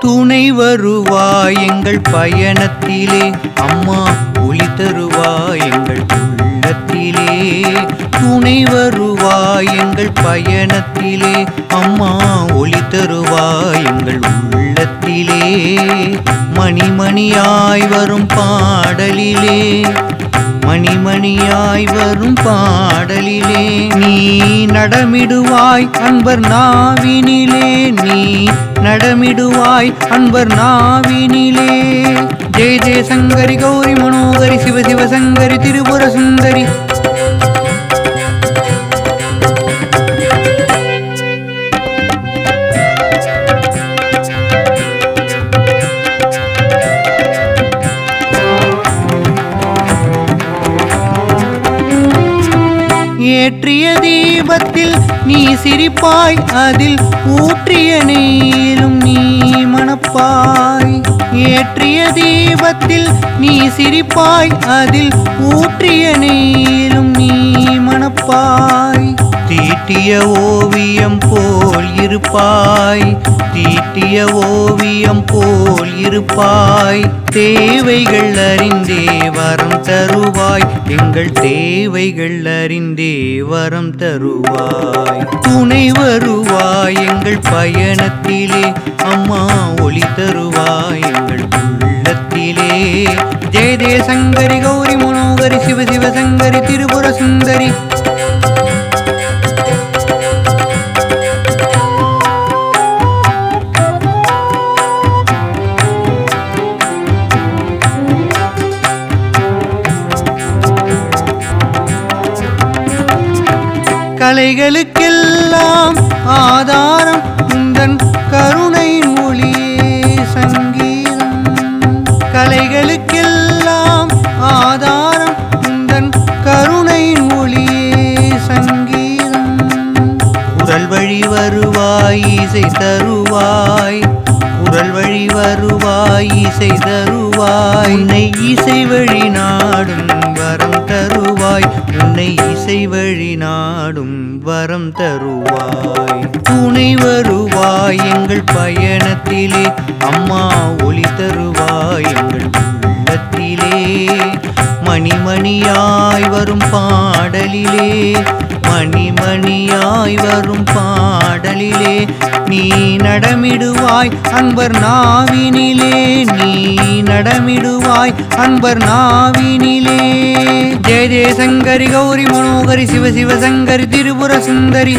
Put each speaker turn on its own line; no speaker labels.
துணை வருவாய் எங்கள் பயணத்திலே அம்மா ஒளி தருவாய் எங்கள் உள்ளத்திலே. துணை வருவாய் எங்கள் பயணத்திலே அம்மா ஒளி தருவாய் எங்கள் உள்ளத்திலே. மணிமணியாய் வரும் பாடலிலே மணிமணியாய் வரும் பாடலிலே நீ நடமிடுவாய் அன்பர் நாவினிலே. நீ நடமிடுவாய் அன்பர் நாவினிலே. ஜெய ஜெய சங்கரி கௌரி மனோகரி சிவ சிவ சங்கரி திரிபுர சுந்தரி. ஏற்றிய தீபத்தில் நீ சிரிப்பாய் அதில் ஊற்றிய நெய்யிலும் நீ மணப்பாய். ஏற்றிய தீபத்தில் நீ சிரிப்பாய் அதில் ஊற்றிய நெய்யிலும் நீ மணப்பாய். தீட்டிய ஓவியம் போல் இருப்பாய் தீட்டிய ஓவியம் போல் இருப்பாய். தேவைகள் அறிந்தே வரம் தருவாய் எங்கள் தேவைகள் அறிந்தே வரம் தருவாய். துணை வருவாய் எங்கள் பயணத்திலே அம்மா ஒளி தருவாய் எங்கள் உள்ளத்திலே. ஜெய ஜெய சங்கரி கௌரி மனோகரி சிவ சிவ சங்கரி திரிபுர சுந்தரி. கலைகளுக்கெல்லாம் ஆதாரம் உந்தன் கருணையின் ஒளியே சங்கீதம். கலைகளுக்கெல்லாம் ஆதாரம் உந்தன் கருணையின் ஒளியே சங்கீதம். குரல் வழி வருவாய் இசை தருவாய் குரல் வழி வருவாய் இசை தருவாய். உன்னை இசை வழி நாடும் வரம் தருவாய் உன்னை இசை வழி நாடும் வரம் தருவாய். துணை வருவாய் எங்கள் பயணத்திலே அம்மா ஒளி தருவாய் எங்கள் உள்ளத்திலே. மணிமணியாய் வரும் பாடலிலே மணிமணியாய் வரும் பாடலிலே நீ நடமிடுவாய் அன்பர் நாவினிலே. நீ நடமிடுவாய் அன்பர் நாவினிலே. ஜெய ஜெய சங்கரி கௌரி மனோகரி சிவ சிவ சங்கரி திரிபுர சுந்தரி.